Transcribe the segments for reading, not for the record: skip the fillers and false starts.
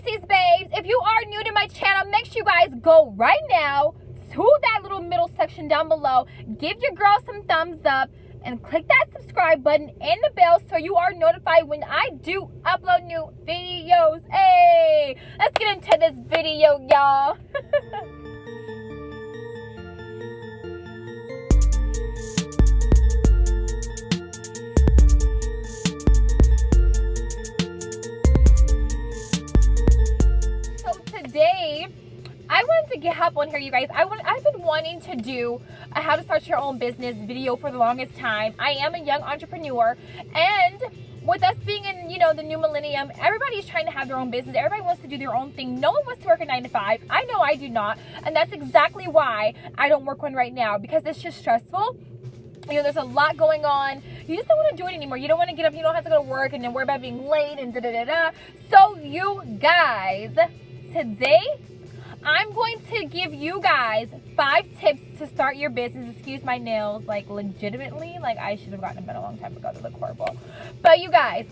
sissies, babes, if you are new to my channel, make sure you guys go right now to that little middle section down below, give your girl some thumbs up, and click that subscribe button and the bell so you are notified when I do upload new videos. Hey, let's get into this video, y'all. Today, I wanted to get help on here, you guys. I've been wanting to do a how to start your own business video for the longest time. I am a young entrepreneur, and with us being in, the new millennium, everybody's trying to have their own business. Everybody wants to do their own thing. No one wants to work a 9 to 5. I know I do not, and that's exactly why I don't work one right now, because it's just stressful. There's a lot going on. You just don't want to do it anymore. You don't want to get up. You don't have to go to work and then worry about being late and da-da-da-da. So you guys, today, I'm going to give you guys 5 tips to start your business. Excuse my nails, like legitimately, like I should have gotten them done a long time ago. They look horrible. But you guys,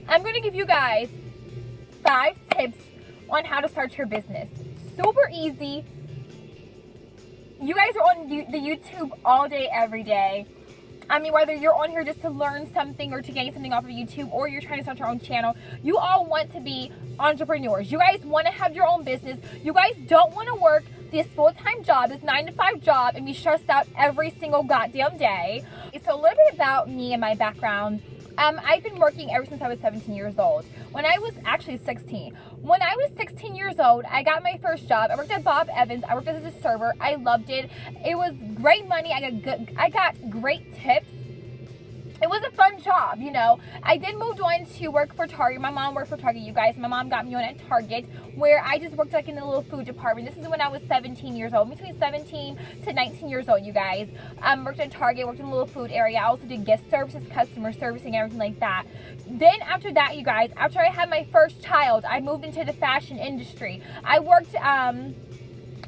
I'm going to give you guys 5 tips on how to start your business. Super easy. You guys are on the YouTube all day, every day. I mean, whether you're on here just to learn something or to gain something off of YouTube, or you're trying to start your own channel, you all want to be entrepreneurs. You guys want to have your own business. You guys don't want to work this full-time job, this 9 to 5 job, and be stressed out every single goddamn day. So a little bit about me and my background. I've been working ever since I was 17 years old. When I was actually 16. When I was 16 years old, I got my first job. I worked at Bob Evans. I worked as a server. I loved it. It was great money. I got great tips. It was a fun job, I did move on to work for Target. My mom worked for Target, you guys. My mom got me on at Target, where I just worked like in the little food department. This is when I was 17 years old, between 17 to 19 years old, you guys. Worked at Target, worked in the little food area. I also did guest services, customer servicing, everything like that. Then after that, you guys, after I had my first child, I moved into the fashion industry. I worked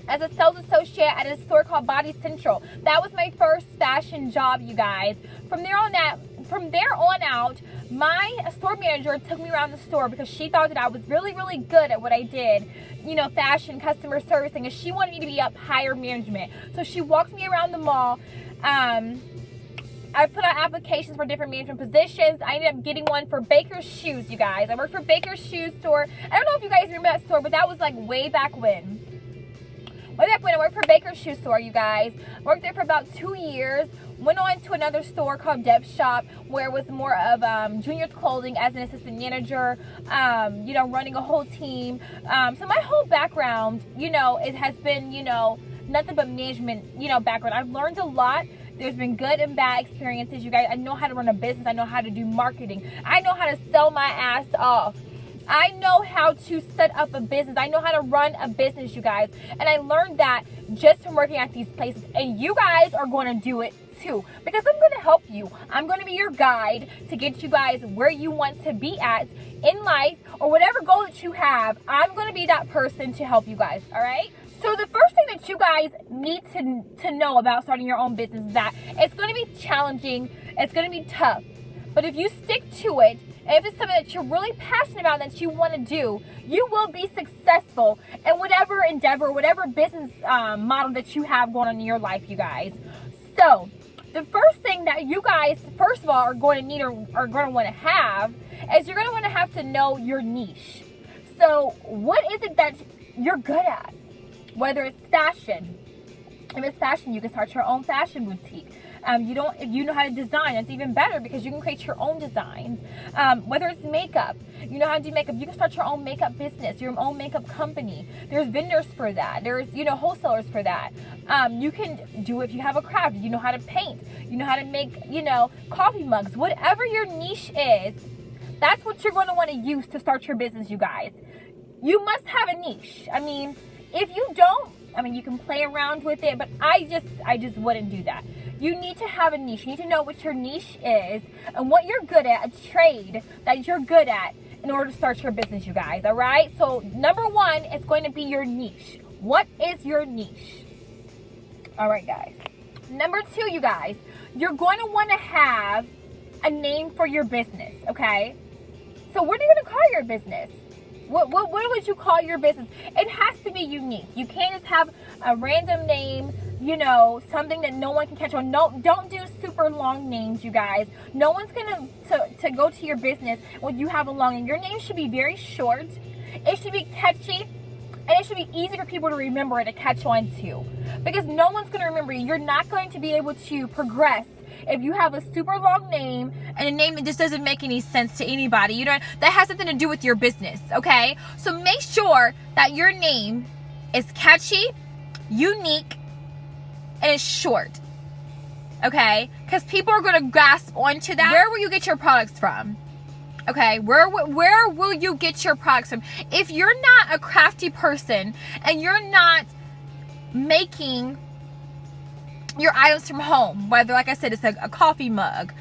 as a sales associate at a store called Body Central. That was my first fashion job, you guys. From there on out, my store manager took me around the store because she thought that I was really, really good at what I did. Fashion, customer servicing, and she wanted me to be up higher management. So she walked me around the mall. I put out applications for different management positions. I ended up getting one for Baker's Shoes, you guys. I worked for Baker's Shoes store. I don't know if you guys remember that store, but that was like way back when. I worked for Baker's Shoe Store, you guys. Worked there for about 2 years. Went on to another store called Deb's Shop, where it was more of junior clothing as an assistant manager, running a whole team. So my whole background, it has been, nothing but management, background. I've learned a lot. There's been good and bad experiences, you guys. I know how to run a business. I know how to do marketing. I know how to sell my ass off. I know how to set up a business. I know how to run a business, you guys. And I learned that just from working at these places. And you guys are going to do it too, because I'm going to help you. I'm going to be your guide to get you guys where you want to be at in life, or whatever goal that you have. I'm going to be that person to help you guys, all right? So the first thing that you guys need to know about starting your own business is that it's going to be challenging. It's going to be tough. But if you stick to it, and if it's something that you're really passionate about, that you want to do, you will be successful in whatever endeavor, whatever business model that you have going on in your life, you guys. So the first thing that you guys, first of all, are going to need or are going to want to have is you're going to want to have to know your niche. So what is it that you're good at? Whether it's fashion. If it's fashion, you can start your own fashion boutique. If you know how to design, it's even better because you can create your own designs. Whether it's makeup, you know how to do makeup, you can start your own makeup business, your own makeup company. There's vendors for that. There's, wholesalers for that. You can do, if you have a craft, you know how to paint, you know how to make, coffee mugs. Whatever your niche is, that's what you're going to want to use to start your business, you guys. You must have a niche. I mean, if you don't, you can play around with it, but I just wouldn't do that. You need to have a niche. You need to know what your niche is and what you're good at, a trade that you're good at in order to start your business, you guys, all right? So number 1 is going to be your niche. What is your niche? All right, guys. Number 2, you guys, you're going to want to have a name for your business, okay? So what are you going to call your business? What would you call your business? It has to be unique. You can't just have a random name, you know, something that no one can catch on. No, don't do super long names, you guys. No one's gonna to go to your business when you have a long name. Your name should be very short. It should be catchy, and it should be easy for people to remember and to catch on to. Because no one's gonna remember you. You're not going to be able to progress if you have a super long name and a name that just doesn't make any sense to anybody. You know, that has nothing to do with your business, okay? So make sure that your name is catchy, unique, and it's short, okay? Because people are going to grasp onto that. Where will you get your products from? Okay, where will you get your products from? If you're not a crafty person and you're not making your items from home, whether, like I said, it's a coffee mug,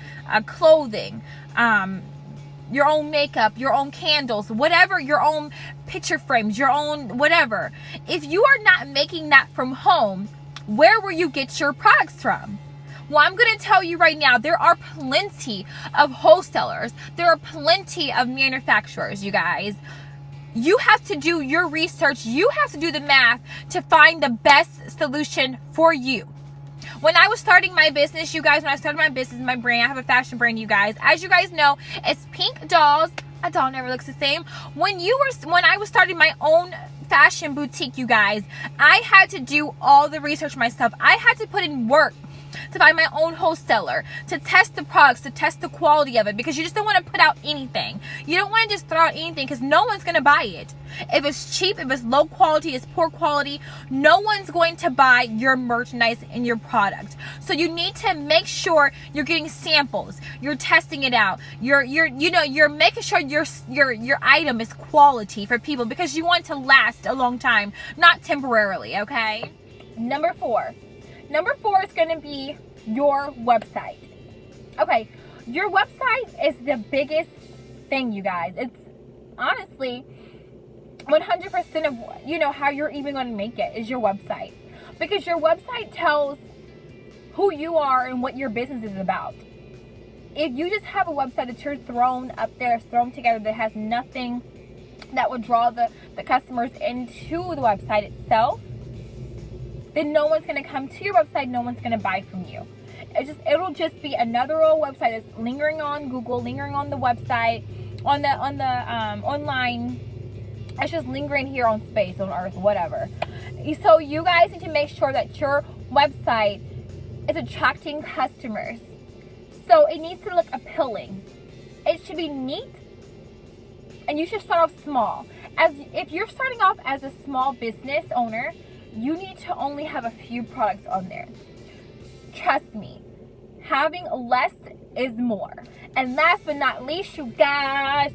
clothing, your own makeup, your own candles, whatever, your own picture frames, your own whatever. If you are not making that from home, where will you get your products from? Well, I'm going to tell you right now, there are plenty of wholesalers. There are plenty of manufacturers, you guys. You have to do your research. You have to do the math to find the best solution for you. When I was starting my business, you guys, when I started my business, my brand, I have a fashion brand, you guys. As you guys know, it's Pink Dollz. A doll never looks the same. When I was starting my own fashion boutique, you guys, I had to do all the research myself. I had to put in work to find my own wholesaler, to test the products, to test the quality of it, because you just don't want to put out anything. You don't want to just throw out anything because no one's going to buy it. If it's cheap, if it's low quality, it's poor quality, no one's going to buy your merchandise and your product. So you need to make sure you're getting samples, you're testing it out, you're making sure your item is quality for people, because you want it to last a long time, not temporarily, okay? Number four is going to be your website. Okay, your website is the biggest thing, you guys. It's honestly 100% of how you're even going to make it is your website, because your website tells who you are and what your business is about. If you just have a website that you're thrown up there, thrown together, that has nothing that would draw the customers into the website itself, then no one's going to come to your website, no one's going to buy from you. It'll just be another old website that's lingering on Google, lingering on the website, on the online. It's just lingering here on space, on Earth, whatever. So you guys need to make sure that your website is attracting customers. So it needs to look appealing. It should be neat, and you should start off small. If you're starting off as a small business owner, you need to only have a few products on there. Trust me, having less is more. And last but not least, you guys,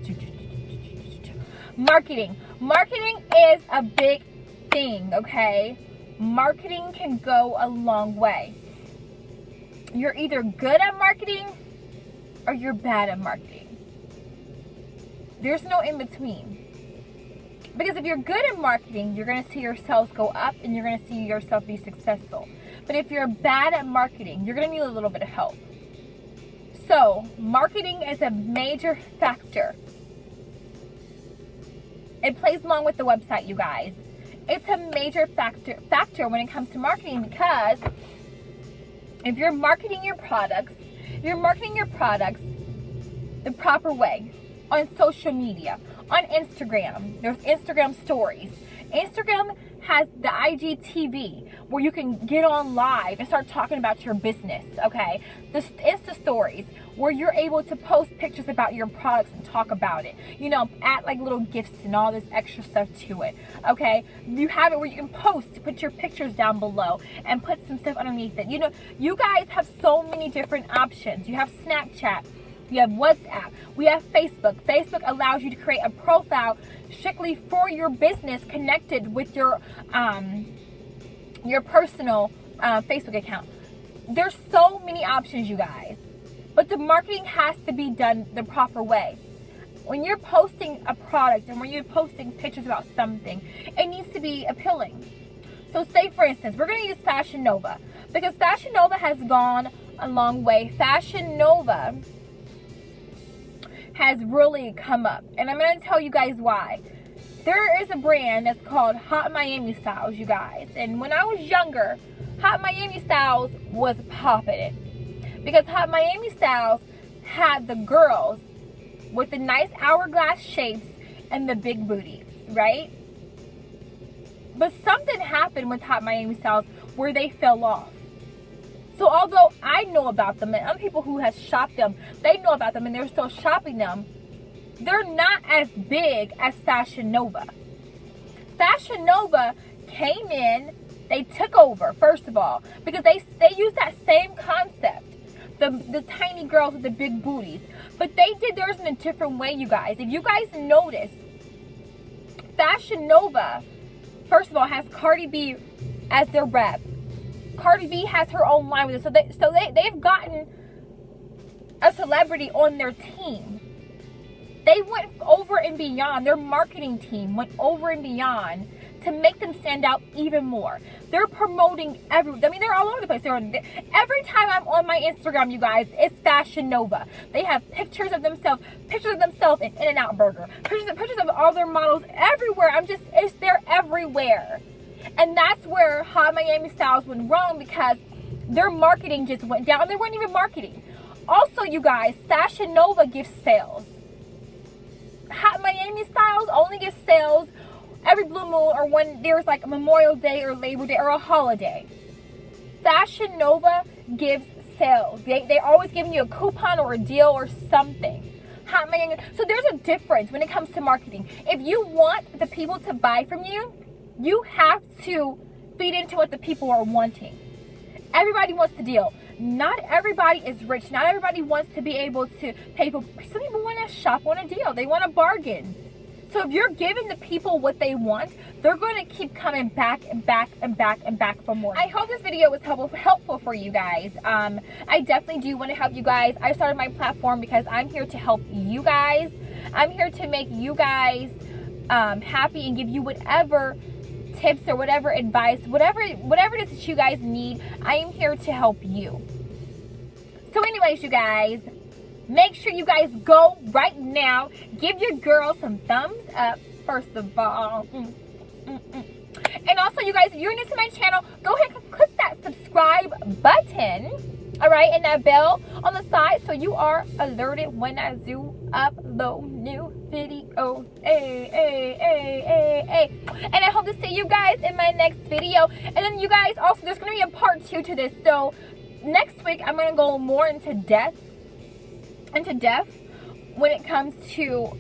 marketing. Marketing is a big thing, okay? Marketing can go a long way. You're either good at marketing or you're bad at marketing. There's no in between. Because if you're good at marketing, you're going to see your sales go up and you're going to see yourself be successful. But if you're bad at marketing, you're going to need a little bit of help. So, marketing is a major factor. It plays along with the website, you guys. It's a major factor when it comes to marketing, because if you're marketing your products the proper way on social media, on Instagram. There's Instagram stories. Instagram has the IGTV where you can get on live and start talking about your business, okay? The Insta stories where you're able to post pictures about your products and talk about it. Add like little gifts and all this extra stuff to it, okay? You have it where you can put your pictures down below and put some stuff underneath it. You guys have so many different options. You have Snapchat. You have WhatsApp. We have Facebook. Facebook allows you to create a profile strictly for your business connected with your personal Facebook account. There's so many options, you guys. But the marketing has to be done the proper way. When you're posting a product and when you're posting pictures about something, it needs to be appealing. So say, for instance, we're going to use Fashion Nova, because Fashion Nova has gone a long way. Fashion Nova has really come up, and I'm going to tell you guys why. There is a brand that's called Hot Miami Styles, you guys. And when I was younger, Hot Miami Styles was popping it. Because Hot Miami Styles had the girls with the nice hourglass shapes and the big booties, right? But something happened with Hot Miami Styles where they fell off. So although I know about them and other people who have shopped them, they know about them and they're still shopping them, they're not as big as Fashion Nova. Fashion Nova came in, they took over, first of all, because they used that same concept. The tiny girls with the big booties. But they did theirs in a different way, you guys. If you guys notice, Fashion Nova, first of all, has Cardi B as their rep. Cardi B has her own line with it. So they've gotten a celebrity on their team. They went over and beyond. Their marketing team went over and beyond to make them stand out even more. They're promoting they're all over the place. Every time I'm on my Instagram, you guys, it's Fashion Nova. They have pictures of themselves in In-N-Out Burger, pictures of all their models everywhere. They're everywhere. And that's where Hot Miami Styles went wrong, because their marketing just went down. They weren't even marketing. Also, you guys, Fashion Nova gives sales. Hot Miami Styles only gives sales every blue moon or when there's like a Memorial Day or Labor Day or a holiday. Fashion Nova gives sales. They always giving you a coupon or a deal or something. Hot Miami. So there's a difference when it comes to marketing. If you want the people to buy from you, you have to feed into what the people are wanting. Everybody wants the deal. Not everybody is rich. Not everybody wants to be able to pay for. Some people want to shop on a deal. They want a bargain. So if you're giving the people what they want, they're going to keep coming back and back and back and back for more. I hope this video was helpful for you guys. I definitely do want to help you guys. I started my platform because I'm here to help you guys. I'm here to make you guys happy and give you whatever tips or whatever advice, whatever it is that you guys need. I am here to help you. So anyways, you guys, make sure you guys go right now. Give your girl some thumbs up, first of all. And also, you guys, if you're new to my channel, go ahead and click that subscribe button. All right, and that bell on the side so you are alerted when I do upload new videos. And I hope to see you guys in my next video. And then you guys, also, there's going to be a part 2 to this. So next week, I'm going to go more into depth when it comes to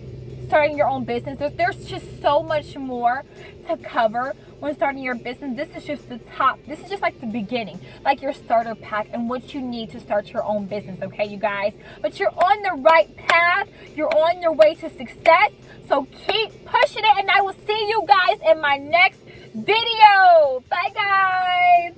starting your own business. There's just so much more to cover when starting your business. This is just the top. This is just like the beginning, like your starter pack and what you need to start your own business, okay, you guys? But you're on the right path. You're on your way to success. So keep pushing it, and I will see you guys in my next video. Bye, guys.